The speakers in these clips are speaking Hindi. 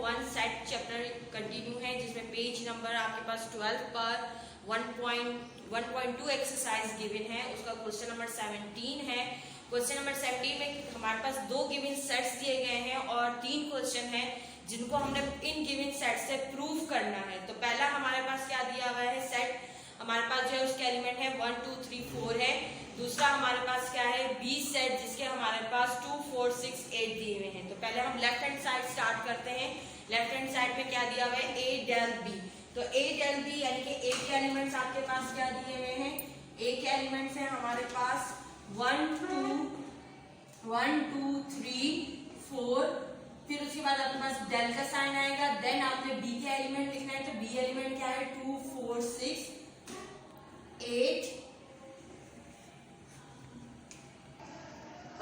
वन सेट चैप्टर कंटिन्यू है, जिसमें पेज नंबर आपके पास 12 पर 1.2 एक्सरसाइज गिवन है, उसका क्वेश्चन नंबर 17 है। क्वेश्चन नंबर 17 में हमारे पास दो गिवन सेट्स दिए गए हैं और 3 क्वेश्चन है जिनको हमने इन गिवन सेट से प्रूव करना है। तो पहला हमारे पास क्या दिया हुआ है, सेट हमारे पास जो है उसके एलिमेंट है 1 2 3 4 है। दूसरा हमारे पास क्या है, बी सेट, जिसके हमारे पास 2 4 6 8 दिए हुए हैं। तो पहले हम लेफ्ट हैंड साइड स्टार्ट करते हैं। लेफ्ट हैंड साइड में क्या दिया हुआ है, ए डेल बी। तो ए डेल बी यानी कि ए के एलिमेंट्स आपके पास क्या दिए हुए हैं, ए के एलिमेंट्स हैं हमारे पास 1 2 3 4। फिर उसके बाद आपके पास डेल का साइन आएगा। देन आपने बी के एलिमेंट लिखना है, तो बी एलिमेंट क्या है 2 4 6 8।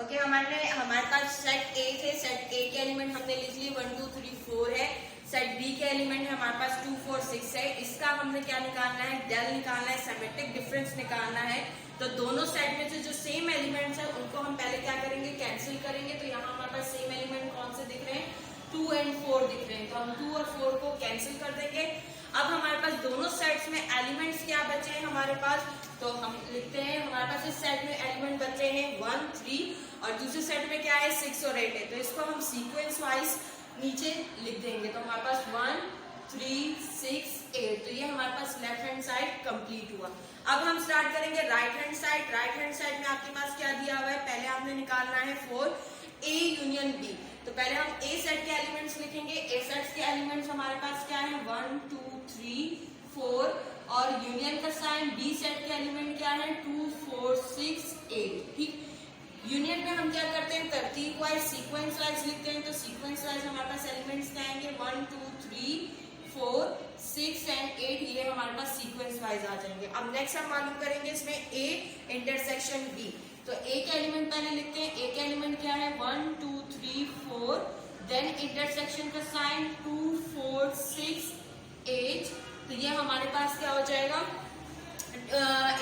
ओके, हमारे पास सेट ए थे, सेट ए के एलिमेंट हमने लिख लिए 1 2 3 4 है। सेट बी के एलिमेंट है हमारे पास 2 4 6 है। इसका हमने क्या निकालना है, डेल निकालना है, सिमेट्रिक डिफरेंस निकालना है। तो दोनों सेट में से जो सेम एलिमेंट्स है उनको हम पहले क्या करेंगे, कैंसिल करेंगे। तो यहाँ हमारे पास सेम एलिमेंट कौन से दिख रहे हैं, 2 और 4 दिख रहे हैं। तो हम 2 और 4 को कैंसिल कर देंगे। अब हमारे पास दोनों सेट्स में एलिमेंट्स क्या बचे हैं हमारे पास, तो हम लिखते हैं हमारे पास इस सेट में एलिमेंट बचे हैं 1 3 और दूसरे सेट में क्या है 6 और 8 है। तो इसको हम सीक्वेंस वाइज नीचे लिख देंगे। तो हमारे पास 1 3 6 8। तो ये हमारे पास लेफ्ट हैंड साइड कंप्लीट हुआ। अब हम स्टार्ट करेंगे right hand side. Right hand side में आपके पास क्या दिया हुआ है, पहले आपने निकालना है 4 ए यूनियन बी। तो पहले हम ए सेट के एलिमेंट्स लिखेंगे। ए सेट के एलिमेंट्स हमारे पास क्या है 1 2 3 4 और यूनियन का साइन। बी सेट के एलिमेंट क्या है 2 4 6 8। ठीक, यूनियन में हम क्या करते हैं, तरतीब वाइज सीक्वेंस वाइज लिखते हैं। तो सीक्वेंस वाइज हमारे पास एलिमेंट्स क्या आएंगे 1 2 3 4 6 एंड 8। ये हमारे पास सीक्वेंस वाइज आ जाएंगे। अब नेक्स्ट हम मालूम करेंगे इसमें ए इंटरसेक्शन बी। तो ए के एलिमेंट पहले लिखते हैं। ए के एलिमेंट क्या है 1 2 3 4। देन इंटरसेक्शन का साइन 2 4 6 8। तो ये हमारे पास क्या हो जाएगा,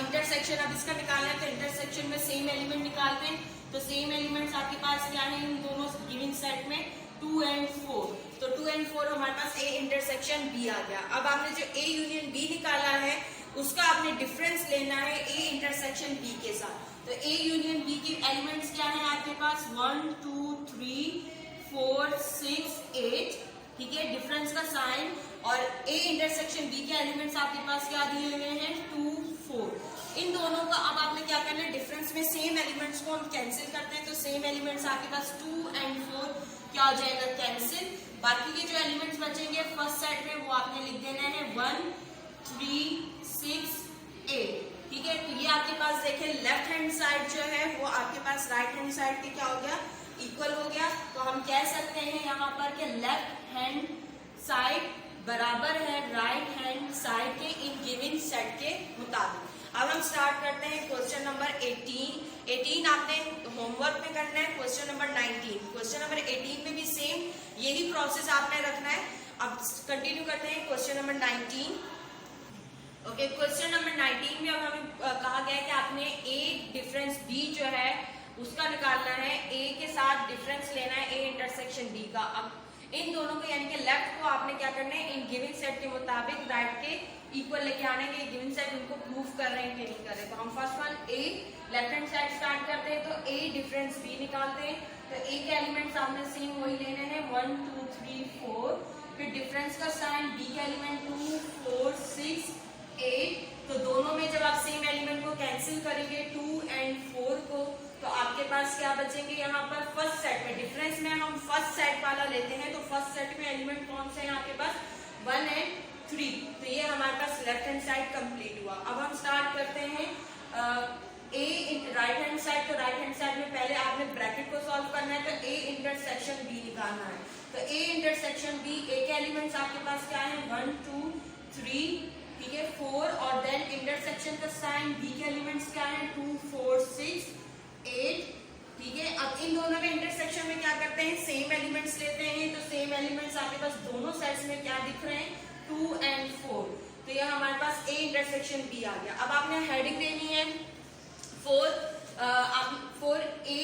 इंटरसेक्शन। अब इसका निकालना है तो इंटरसेक्शन में सेम एलिमेंट निकालते हैं। तो सेम एलिमेंट्स आपके पास क्या है इन दोनों गिवन सेट में 2 और 4। तो 2 और 4 हमारे पास ए इंटरसेक्शन बी आ गया। अब आपने जो ए यूनियन बी निकाला है उसका आपने डिफरेंस लेना है ए इंटरसेक्शन बी के साथ। तो ए यूनियन बी के एलिमेंट्स क्या है आपके पास 1 2 3 4 6 8। ठीक है, डिफरेंस का साइन। और ए इंटरसेक्शन बी के एलिमेंट्स आपके पास क्या दिए हुए हैं 2 4। इन दोनों का अब आपने क्या करना है, डिफरेंस में सेम एलिमेंट्स को हम कैंसिल करते हैं। तो सेम एलिमेंट्स आपके पास 2 और 4 क्या हो जाएगा, कैंसिल। बाकी के जो एलिमेंट्स बचेंगे फर्स्ट सेट में वो आपने लिख देना है 1 3 6 8। ठीक है, तो ये आपके पास देखिए लेफ्ट हैंड साइड जो है वो आपके पास राइट हैंड साइड के क्या हो गया, इक्वल हो गया। तो हम कह सकते हैं यहाँ पर कि लेफ्ट हैंड साइड बराबर है राइट हैंड साइड के इन गिवन सेट के मुताबिक। अब हम स्टार्ट करते हैं क्वेश्चन नंबर 18 आपने होमवर्क में करना है। क्वेश्चन नंबर 19, क्वेश्चन नंबर 18 में भी सेम यही प्रोसेस आपने रखना है। अब कंटिन्यू करते हैं question number 19। Okay, question number 19 में अब हमें कहा गया है कि आपने ए डिफरेंस बी जो है उसका निकालना है। ए के साथ डिफरेंस लेना है ए इंटरसेक्शन बी का। अब इन दोनों को यानी कि लेफ्ट को आपने क्या करना है, इन गिवन सेट के मुताबिक राइट के इक्वल लेके आने के। गिवन सेट उनको प्रूव कर रहे हैं कि नहीं कर रहे। तो हम फर्स्ट वन ए लेफ्ट हैंड साइड स्टार्ट करते हैं। तो ए डिफरेंस बी निकालते हैं। तो ए के एलिमेंट्स आपने सेम वही लेने हैं 1 2 3 4। फिर डिफरेंस का साइन, बी के एलिमेंट 2 4 6 8। तो दोनों में जब आप सेम एलिमेंट को कैंसिल करेंगे 2 और 4 को, तो आपके पास क्या बचेंगे यहाँ पर फर्स्ट सेट में। डिफरेंस में हम फर्स्ट सेट वाला लेते हैं। तो फर्स्ट सेट में एलिमेंट कौन से हैं आपके पास 1 और 3। तो ये हमारे पास लेफ्ट हैंड साइड कंप्लीट हुआ। अब हम स्टार्ट करते हैं ए राइट हैंड साइड। तो राइट हैंड साइड में पहले आपने ब्रैकेट को सॉल्व करना है। तो ए इंटरसेक्शन बी निकालना है। तो ए इंटरसेक्शन बी, ए के एलिमेंट्स आपके पास क्या है 1 2 3 ठीक है 4 और देन इंटरसेक्शन का साइन। बी के एलिमेंट्स क्या है 2 4 6 8। ठीक है, अब इन दोनों में इंटरसेक्शन में क्या करते हैं, सेम एलिमेंट्स लेते हैं। तो सेम एलिमेंट्स आपके पास दोनों सेट्स में क्या दिख रहे हैं 2 और 4। तो ये हमारे पास ए इंटरसेक्शन बी आ गया। अब आपने हेडिंग देनी है 4 ए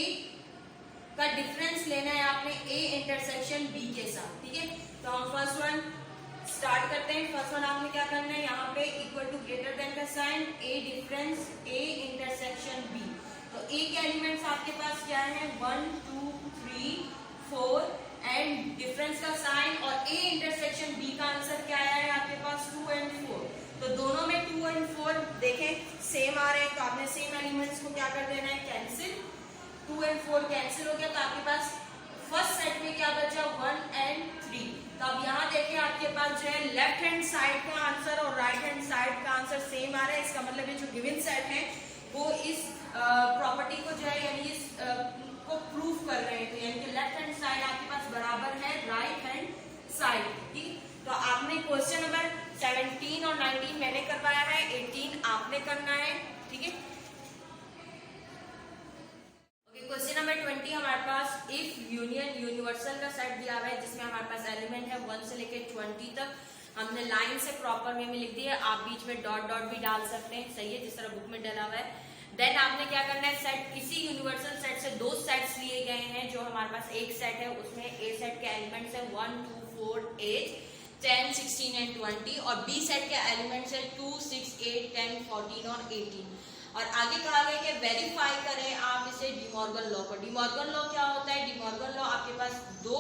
का डिफरेंस लेना है आपने ए इंटरसेक्शन बी के साथ, ठीक है। तो हम फर्स्ट वन स्टार्ट करते हैं। फर्स्ट वन आपने क्या करना है, यहाँ पे इक्वल टू ग्रेटर देन का sign, A difference A intersection B. तो ए के एलिमेंट्स आपके पास क्या है, 1 2 3 4 एंड डिफरेंस का साइन, और ए इंटरसेक्शन बी का आंसर क्या आया है आपके पास 2 एंड 4। तो दोनों में 2 एंड 4 देखें सेम आ रहे हैं, तो आपने सेम एलिमेंट्स को क्या कर देना है, कैंसिल। 2 एंड 4 कैंसिल हो गया, तो आपके पास फर्स्ट सेट में क्या बचा, 1 एंड 3। तो अब यहाँ देखिए आपके पास जो है लेफ्ट हैंड साइड का आंसर और राइट हैंड साइड का आंसर सेम आ रहा है। इसका मतलब ये जो गिवन सेट है वो इस प्रॉपर्टी को जो है यानी इस को प्रूव कर रहे थे, यानी कि लेफ्ट हैंड साइड आपके पास बराबर है राइट हैंड साइड, ठीक। तो आपने क्वेश्चन नंबर 17 और 19 मैंने करवाया है, 18 आपने करना है, ठीक है। क्वेश्चन नंबर 20 हमारे पास इफ यूनियन यूनिवर्सल का सेट दिया हुआ है जिसमें हमारे पास एलिमेंट है 1 से लेकर 20 तक। हमने लाइन से प्रॉपर वे में लिख दिया, आप बीच में डॉट डॉट भी डाल सकते हैं, सही है, जिस तरह बुक में डाला हुआ है। देन आपने क्या करना है, सेट इसी यूनिवर्सल सेट से 2 सेट्स लिए गए हैं। जो हमारे पास एक सेट है उसमें ए सेट के एलिमेंट्स है 1 2 4 8 10 16 एंड 20, और बी सेट के एलिमेंट्स है 2 6 8 10 14 और 18। और आगे कहा गया कि वेरीफाई करें आप इसे डिमॉर्गन लॉ को। डिमॉर्गन लॉ क्या होता है, डिमॉर्गन लॉ आपके पास 2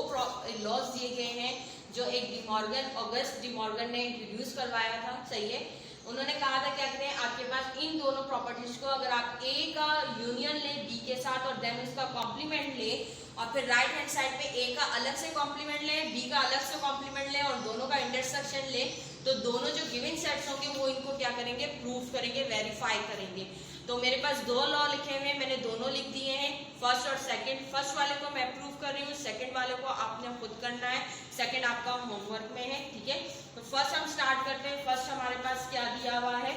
लॉज दिए गए हैं जो एक डिमॉर्गन ऑगस्ट डिमॉर्गन ने इंट्रोड्यूस करवाया था, सही है। उन्होंने कहा था क्या कहते हैं, आपके पास इन दोनों प्रॉपर्टीज को अगर आप ए का यूनियन ले बी के साथ और देन उसका कॉम्प्लीमेंट ले, और फिर राइट हैंड साइड पे ए का अलग से कॉम्प्लीमेंट ले, बी का अलग से कॉम्प्लीमेंट ले और दोनों का इंटरसेक्शन ले, तो दोनों जो गिवन सेट्स होंगे वो इनको क्या करेंगे, प्रूव करेंगे, वेरीफाई करेंगे। तो मेरे पास 2 लॉ लिखे हुए हैं, मैंने दोनों लिख दिए हैं, फर्स्ट और सेकंड। फर्स्ट वाले को मैं प्रूव कर रही हूँ, सेकंड वाले को आपने खुद करना है, सेकंड आपका होमवर्क में है, ठीक है। तो फर्स्ट हम स्टार्ट करते हैं। फर्स्ट हमारे पास क्या दिया हुआ है,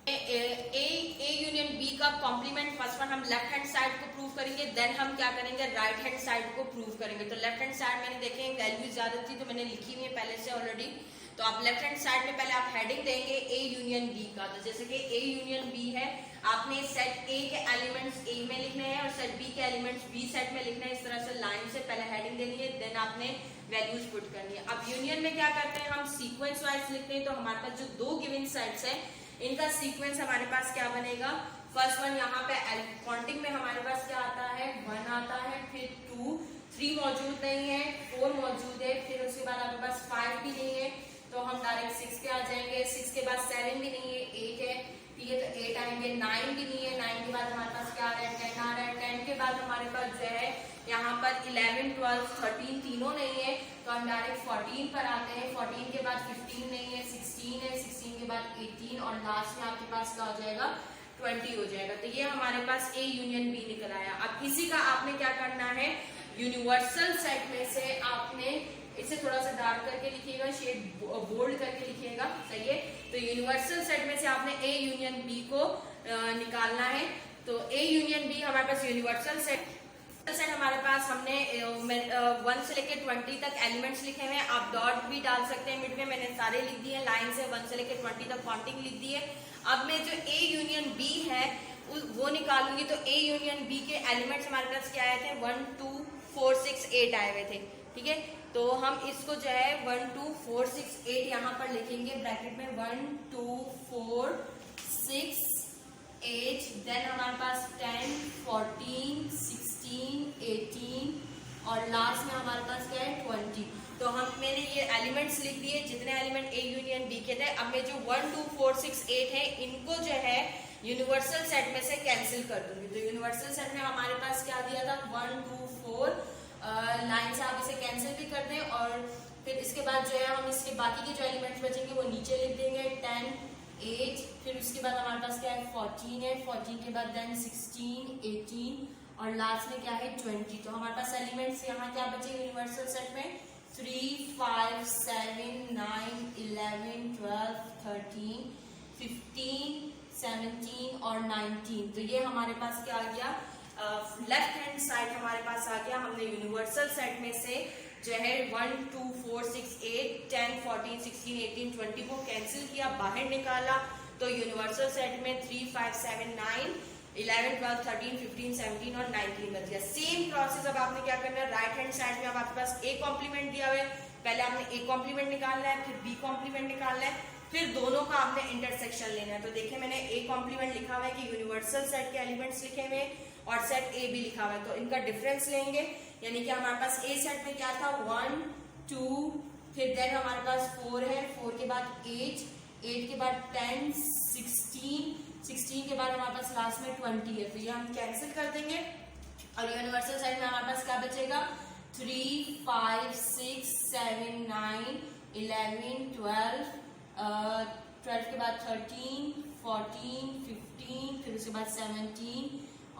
ए यूनियन बी का कॉम्प्लीमेंट। फर्स्ट वन हम लेफ्ट हैंड साइड को प्रूव करेंगे, देन हम क्या करेंगे, राइट हैंड साइड को प्रूव करेंगे। तो लेफ्ट हैंड साइड मैंने देखें वैल्यू ज्यादा थी तो मैंने लिखी हुई है पहले से ऑलरेडी। तो आप लेफ्ट हैंड साइड में पहले आप हेडिंग देंगे ए यूनियन बी का। तो जैसे कि ए यूनियन बी है, आपने सेट ए के एलिमेंट्स ए में लिखने हैं और सेट बी के एलिमेंट्स बी सेट में लिखना है। इस तरह से लाइन से पहले हेडिंग देनी है, देन आपने वैल्यूज पुट करनी है। अब यूनियन में क्या करते हैं, हम सीक्वेंस वाइज लिखते हैं। तो हमारे पास जो 2 गिवन सेट्स है इनका सीक्वेंस हमारे पास क्या बनेगा, फर्स्ट वन यहाँ पे काउंटिंग में हमारे पास क्या आता है, 1 आता है, फिर 2 3 मौजूद नहीं है, 4 मौजूद है, फिर उसके बाद आपके पास 5 भी नहीं है, तो हम डायरेक्ट 6 पे आ जाएंगे। 6 के बाद 7 भी नहीं है, 8 है, ठीक है, तो 8 आएंगे। 9 भी नहीं है, 9 के बाद हमारे पास क्या आ रहा है, 10 आ रहा है। 10 के बाद हमारे पास जो है यहाँ पर 11 12 13 तीनों नहीं है, तो हम डायरेक्ट 14 पर आते हैं। 14 के बाद 15 नहीं है, 16 है, 16 के बाद 18 और लास्ट में आपके पास क्या हो जाएगा, 20 हो जाएगा। तो ये हमारे पास ए यूनियन बी निकल आया। अब इसी का आपने क्या करना है, यूनिवर्सल सेट में से आपने इसे थोड़ा सा डार्क करके लिखिएगा, शेड बोल्ड करके लिखिएगा, सही है। तो यूनिवर्सल सेट में से आपने ए यूनियन बी को निकालना है। तो ए यूनियन बी हमारे पास यूनिवर्सल सेट हमारे पास हमने 1 से लेकर 20 तक एलिमेंट्स लिखे हुए हैं। आप डॉट भी डाल सकते हैं मिड में, मैंने सारे लिख दिए हैं, लाइन से 1 से लेकर 20 तक काउंटिंग लिख दी है। अब मैं जो ए यूनियन बी है वो निकालूंगी। तो ए यूनियन बी के एलिमेंट्स हमारे पास क्या आए थे, 1 2 4 6 8 आए हुए थे, ठीक है। तो हम इसको जो है 1 2 4 6 8 यहाँ पर लिखेंगे ब्रैकेट में, 1 2 4 6 8, देन हमारे पास 10 14 16 18 और लास्ट में हमारे पास क्या है 20। तो हम मैंने ये एलिमेंट्स लिख दिए जितने एलिमेंट ए यूनियन बी के थे। अब मैं जो 1 2 4 6 8 है इनको जो है यूनिवर्सल सेट में से कैंसिल कर दूंगी। तो यूनिवर्सल सेट में हमारे पास क्या दिया था, 1 2 4, लाइन से आप इसे कैंसिल भी कर दें और फिर इसके बाद जो है हम इसके बाकी के जो एलिमेंट्स बचेंगे वो नीचे लिख देंगे, 10 8, फिर उसके बाद हमारे पास क्या है 14 है, 14 के बाद देन 16 18 और लास्ट में क्या है 20। तो हमारे पास एलिमेंट्स यहाँ क्या बचे यूनिवर्सल सेट में, 3 5 7 9 11 12 13 15 17 और 19। तो ये हमारे पास क्या आ गया, लेफ्ट हैंड साइड हमारे पास आ गया। हमने यूनिवर्सल सेट में से जो है 1 2 4 6 8 10 14 16 18 20 को कैंसिल किया, बाहर निकाला। तो यूनिवर्सल सेट में 3 5 7 9 11, 12, 13, 15, 17 और 19 बच गया। सेम प्रोसेस अब आपने क्या करना है, राइट हैंड साइड में अब आपके पास ए कॉम्प्लीमेंट दिया हुआ है, पहले आपने ए कॉम्प्लीमेंट निकालना है, फिर बी कॉम्प्लीमेंट निकालना है, फिर दोनों का आपने इंटरसेक्शन लेना है। तो देखिए मैंने ए कॉम्प्लीमेंट लिखा हुआ है कि यूनिवर्सल सेट के एलिमेंट्स लिखे हुए और सेट ए भी लिखा हुआ है, तो इनका डिफरेंस लेंगे, यानी कि हमारे पास ए सेट में क्या था 1 2, फिर देन हमारे पास 4 है, 4 के बाद 8, 8 के बाद 10, 16, 16 के बाद हमारे पास लास्ट में 20 है, तो ये हम कैंसिल कर देंगे और यूनिवर्सल सेट में हमारे पास क्या बचेगा 3, 5, 6, 7, 9, 11, 12, 12 के बाद 13, 14, 15, फिर उसके बाद 17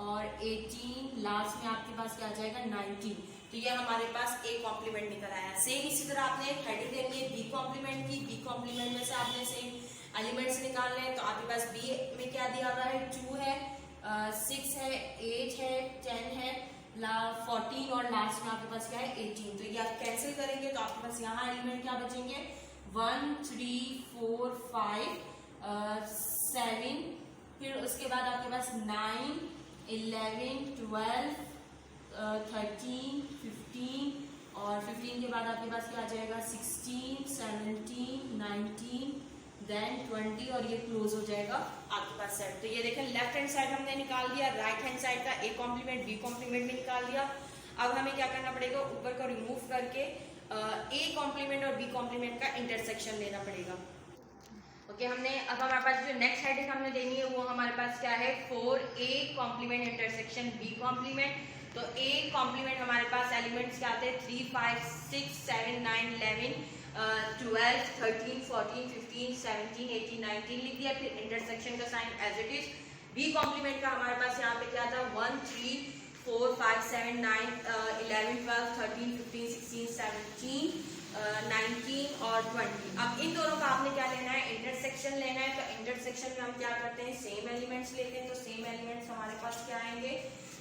और 18, लास्ट में आपके पास क्या आ जाएगा 19। तो ये हमारे पास ए कॉम्प्लीमेंट निकल आया। सेम इसी तरह आपने एक हेडिंग देनी है बी कॉम्प्लीमेंट की, बी कॉम्प्लीमेंट में से आपने सेम एलिमेंट्स निकालने हैं। तो आपके पास बी में क्या दिया हुआ है 2 है, 6 है, 8 है, 10 है, 14 और लास्ट में आपके पास क्या है 18। तो ये आप कैंसिल करेंगे तो आपके पास यहाँ एलिमेंट क्या बचेंगे 1, 3, 4, 5, 7, फिर उसके बाद आपके पास 9, 11, 12, 13, 15 और 15 के बाद आपके पास क्या आ जाएगा 16, 17, 19, देन 20 और ये क्लोज हो जाएगा आपके पास सेट। तो ये देखें लेफ्ट हैंड साइड हमने निकाल दिया, राइट हैंड साइड का ए कॉम्प्लीमेंट बी कॉम्प्लीमेंट भी निकाल दिया। अब हमें क्या करना पड़ेगा, ऊपर को रिमूव करके ए कॉम्प्लीमेंट और बी कॉम्प्लीमेंट का इंटरसेक्शन लेना पड़ेगा। ओके, हमने अब हमारे पास जो नेक्स्ट हेडिंग हमने देनी है वो हमारे पास क्या है 4a complement intersection B complement. तो ए कॉम्प्लीमेंट हमारे पास एलिमेंट्स क्या आते हैं 3, 5, 6, 7, 9, 11, 12, 13, 14, 15, 17, 18, 19 लिख दिया, फिर इंटरसेक्शन का sign as it is. B complement का हमारे पास यहाँ पे क्या था 1, 3, 4, 5, 7, 9, 11, 12, 13, 15, 16, 17, 19 और 20। अब इन दोनों का आपने क्या लेना है इंटरसेक्शन लेना है। तो इंटरसेक्शन में हम क्या करते हैं सेम एलिमेंट्स लेते हैं। तो सेम एलिमेंट्स हमारे पास क्या आएंगे,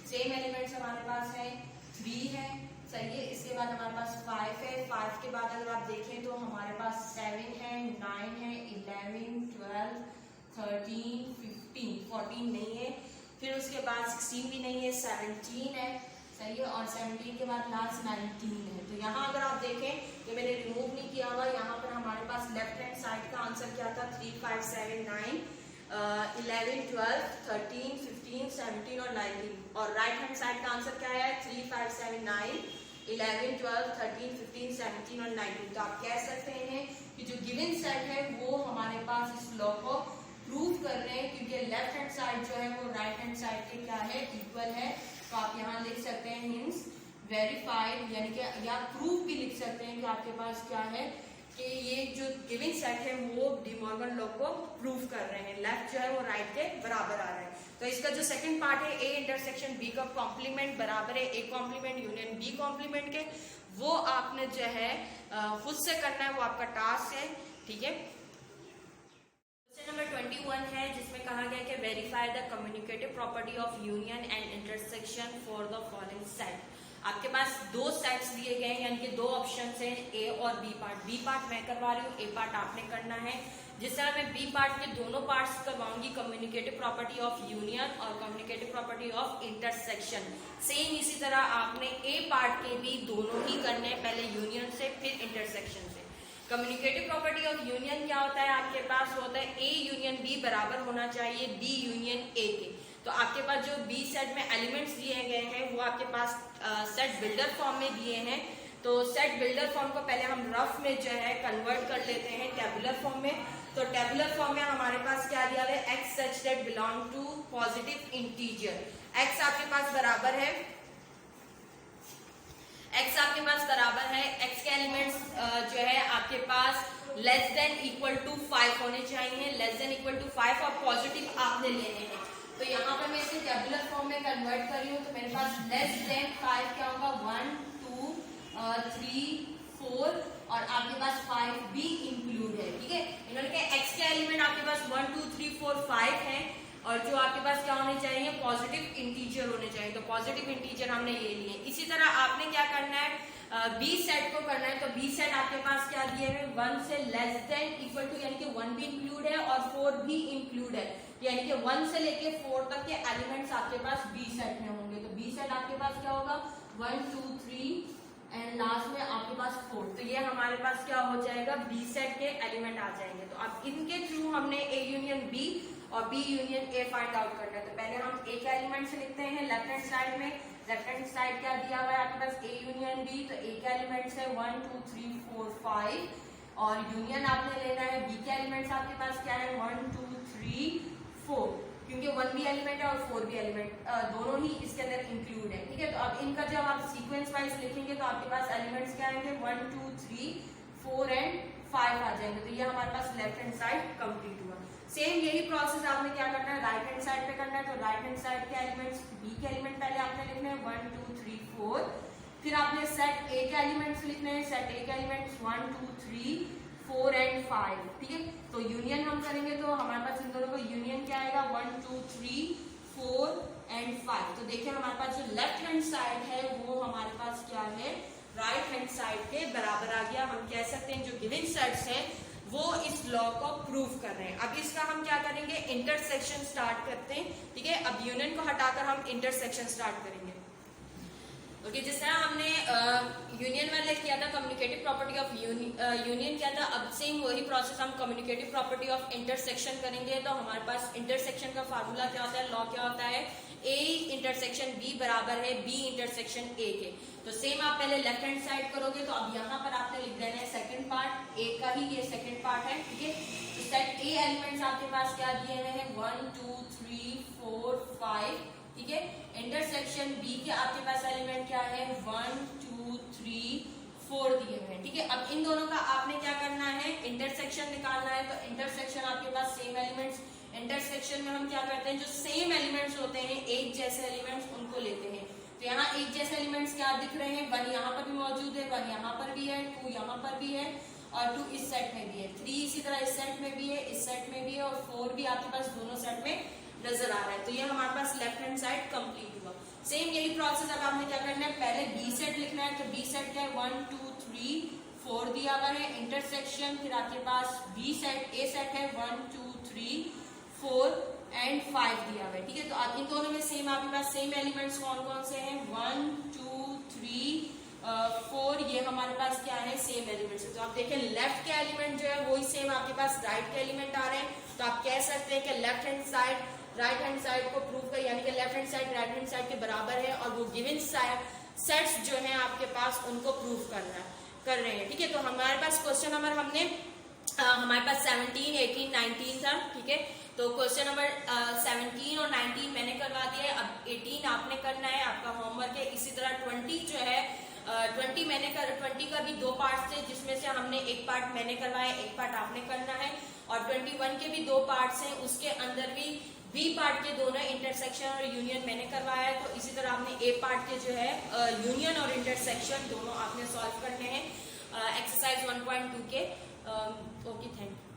सेम एलिमेंट्स हमारे पास है 3 है, सही है। इसके बाद हमारे पास 5 है, 5 के बाद अगर आप देखें तो हमारे पास 7 है, 9 है, 11, 12, 13, 15, 14 नहीं है, फिर उसके बाद 16 भी नहीं है, 17 है, सही है, और 17 के बाद लास्ट 19 है। तो यहाँ अगर आप देखें ये मैंने रिमूव नहीं किया हुआ, यहाँ पर हमारे पास लेफ्ट हैंड साइड का आंसर क्या था 3, 5, 7, 9, 11, 12, 13, 15, 17 और 19, और राइट हैंड साइड का आंसर क्या है 3, 5, 7, 9, 11, 12, 13, 15, 17 और 19। तो आप कह सकते हैं कि जो गिवन सेट है वो हमारे पास इस लॉ को प्रूव कर रहे हैं, क्योंकि लेफ्ट हैंड साइड जो है वो राइट हैंड साइड के क्या है इक्वल है। तो आप यहाँ लिख सकते हैं मीन्स वेरीफाइड, यानी कि या प्रूफ भी लिख सकते हैं कि आपके पास क्या है कि ये जो गिवन सेट है वो डी मॉर्गन लॉ को प्रूव कर रहे हैं, लेफ्ट जो है वो राइट के बराबर आ रहा है। तो इसका जो सेकंड पार्ट है ए इंटरसेक्शन बी का कॉम्प्लीमेंट बराबर है A complement union B complement के, वो आपने जो है खुद से करना है, वो आपका टास्क है, ठीक है। नंबर 21 है जिसमें कहा गया कि verify the communicative property of union and intersection for the following set. आपके पास दो सेट्स दिए गए हैं, यानी कि दो ऑप्शंस हैं ए और बी पार्ट। बी पार्ट मैं करवा रही हूँ, ए पार्ट आपने करना है। जिस तरह मैं बी पार्ट के दोनों पार्ट्स करवाऊंगी, कम्युनिकेटिव प्रॉपर्टी ऑफ यूनियन और communicative property of intersection, same इसी तरह आपने ए पार्ट के भी दोनों ही करने हैं, पहले यूनियन से फिर इंटरसेक्शन से। कम्युनिकेटिव प्रॉपर्टी ऑफ यूनियन क्या होता है, आपके पास होता है ए यूनियन बी बराबर होना चाहिए बी यूनियन ए के। तो आपके पास जो बी सेट में एलिमेंट्स दिए गए हैं वो आपके पास सेट बिल्डर फॉर्म में दिए हैं। तो सेट बिल्डर फॉर्म को पहले हम रफ में जो है कन्वर्ट कर लेते हैं टेबुलर फॉर्म में। तो टेबुलर फॉर्म में हमारे पास क्या दिया है x such that belong to positive integer. X आपके पास बराबर है, एक्स आपके पास बराबर है, एक्स के एलिमेंट्स जो है आपके पास लेस देन इक्वल टू 5 होने चाहिए, लेस देन इक्वल टू 5 और पॉजिटिव आपने लेने हैं। तो यहाँ पे मैं इसे टेबुलर फॉर्म में कन्वर्ट कर रही हूँ। तो मेरे पास लेस देन 5 क्या होगा 1, 2, 3, 4 और आपके पास 5 भी इंक्लूड है, ठीक है। इन्होंने कहा एक्स के एलिमेंट आपके पास 1, 2, 3, 4, 5 है और जो आपके पास क्या होने चाहिए पॉजिटिव इंटीजर होने चाहिए। तो पॉजिटिव इंटीजर हमने ये लिए। इसी तरह आपने क्या करना है बी सेट को करना है। तो बी सेट आपके पास क्या दिए हैं 1 से लेस देन इक्वल टू, यानी कि 1 भी इंक्लूड है और 4 भी इंक्लूड है, यानी कि 1 से लेके 4 तक के एलिमेंट्स आपके पास बी सेट में होंगे। तो बी सेट आपके पास क्या होगा 1 2 3 एंड लास्ट में आपके पास 4। तो ये हमारे पास क्या हो जाएगा बी सेट के एलिमेंट आ जाएंगे। तो अब इनके थ्रू हमने ए यूनियन बी और B union A find out करना है। तो पहले हम ए के एलिमेंट्स लिखते हैं लेफ्ट हैंड साइड में। लेफ्ट हैंड साइड क्या दिया हुआ है आपके पास ए यूनियन बी। तो ए के एलिमेंट्स है 1 2 3 4 5 और यूनियन आपने लेना है बी के एलिमेंट्स आपके पास क्या है 1 2 3 4 क्योंकि 1 भी एलिमेंट है और 4 भी एलिमेंट दोनों ही इसके अंदर इंक्लूड है। ठीक है, तो अब इनका जब आप सीक्वेंस वाइज लिखेंगे तो आपके पास एलिमेंट्स क्या आएंगे 1 2 3 4 एंड 5 आ जाएंगे। तो ये हमारे पास लेफ्ट हैंड साइड कंप्लीट हुआ। सेम यही प्रोसेस आपने क्या करना है राइट हैंड साइड पे करना है। तो राइट हैंड साइड के एलिमेंट्स बी के एलिमेंट पहले आपने लिखने हैं 1 2 3 4 फिर आपने सेट ए के एलिमेंट्स लिखने हैं। सेट ए के एलिमेंट्स 1 2 3 4 एंड 5। ठीक है, तो यूनियन हम करेंगे तो हमारे पास इन दोनों का यूनियन क्या आएगा 1 2 3 4 एंड 5। तो देखिए हमारे पास जो लेफ्ट हैंड साइड है वो हमारे पास क्या है राइट हैंड साइड के बराबर आ गया। हम कह सकते हैं जो गिवन सेट्स है वो इस लॉ को प्रूव कर रहे हैं। अब इसका हम क्या करेंगे इंटरसेक्शन स्टार्ट करते हैं। ठीक है, अब यूनियन को हटाकर हम इंटरसेक्शन स्टार्ट करेंगे। ओके, जिस तरह हमने यूनियन वाले किया था कम्युनिकेटिव प्रॉपर्टी ऑफ यूनियन किया था, अब सेम वही प्रोसेस हम कम्युनिकेटिव प्रॉपर्टी ऑफ इंटरसेक्शन करेंगे। तो हमारे पास इंटरसेक्शन का फार्मूला क्या होता है लॉ क्या होता है ए इंटरसेक्शन बी बराबर है बी इंटरसेक्शन ए के। तो सेम आप पहले लेफ्ट हैंड साइड करोगे तो अब यहाँ पर आपने लिख देना है सेकंड पार्ट ए का ही ये सेकंड पार्ट है। ठीक है, तो सेट ए एलिमेंट्स आपके पास क्या दिए हुए हैं 1 2 3 4 5। ठीक है, इंटरसेक्शन बी के आपके पास एलिमेंट क्या है 1 2 3 4 दिए हुए हैं। ठीक है, अब इन दोनों का आपने क्या करना है इंटरसेक्शन निकालना है। तो इंटरसेक्शन आपके पास सेम एलिमेंट्स इंटरसेक्शन में हम क्या करते हैं जो सेम एलिमेंट्स होते हैं एक जैसे एलिमेंट्स उनको लेते हैं। तो यहाँ एक जैसे एलिमेंट्स क्या दिख रहे हैं 1 यहाँ पर भी मौजूद है 1 यहाँ पर भी है 2 यहाँ पर भी है और 2 इस सेट में भी है 3 इसी तरह इस सेट में भी है इस सेट में भी है और 4 भी आपके पास दोनों सेट में नजर आ रहा है। तो ये हमारे पास लेफ्ट हैंड साइड कंप्लीट हुआ। सेम यही प्रोसेस अब आपने क्या करना है पहले बी सेट लिखना है। तो बी सेट क्या है 1 2 3 4 दिया हुआ है इंटरसेक्शन फिर आपके पास बी सेट ए सेट है 1 2 3 4 एंड 5 दिया हुआ है। ठीक है, तो अब इन दोनों में सेम आपके पास सेम एलिमेंट्स कौन कौन से हैं 1 2 3 4 ये हमारे पास क्या है सेम एलिमेंट्स है। तो आप देखें लेफ्ट के एलिमेंट जो है वही सेम आपके पास राइट के एलिमेंट आ रहे हैं। तो आप कह सकते हैं कि left hand side right hand side को प्रूव कर यानी कि left hand side right hand side के बराबर है और वो गिवन सेट्स जो है आपके पास उनको प्रूव कर रहे हैं। ठीक है, तो हमारे पास क्वेश्चन नंबर हमारे पास 17 18 19 था। ठीक है, तो क्वेश्चन नंबर 17 और 19 मैंने करवा दिया है। अब 18 आपने करना है आपका होमवर्क है। इसी तरह 20 जो है 20 का भी 2 पार्ट्स थे जिसमें से हमने एक पार्ट मैंने करवाया एक पार्ट आपने करना है और 21 के भी 2 पार्ट्स हैं उसके अंदर भी बी पार्ट के दोनों इंटरसेक्शन और यूनियन मैंने करवाया है। तो इसी तरह आपने ए पार्ट के जो है यूनियन और इंटरसेक्शन दोनों आपने सॉल्व करने हैं एक्सरसाइज 1.2 के। Okay, thank you.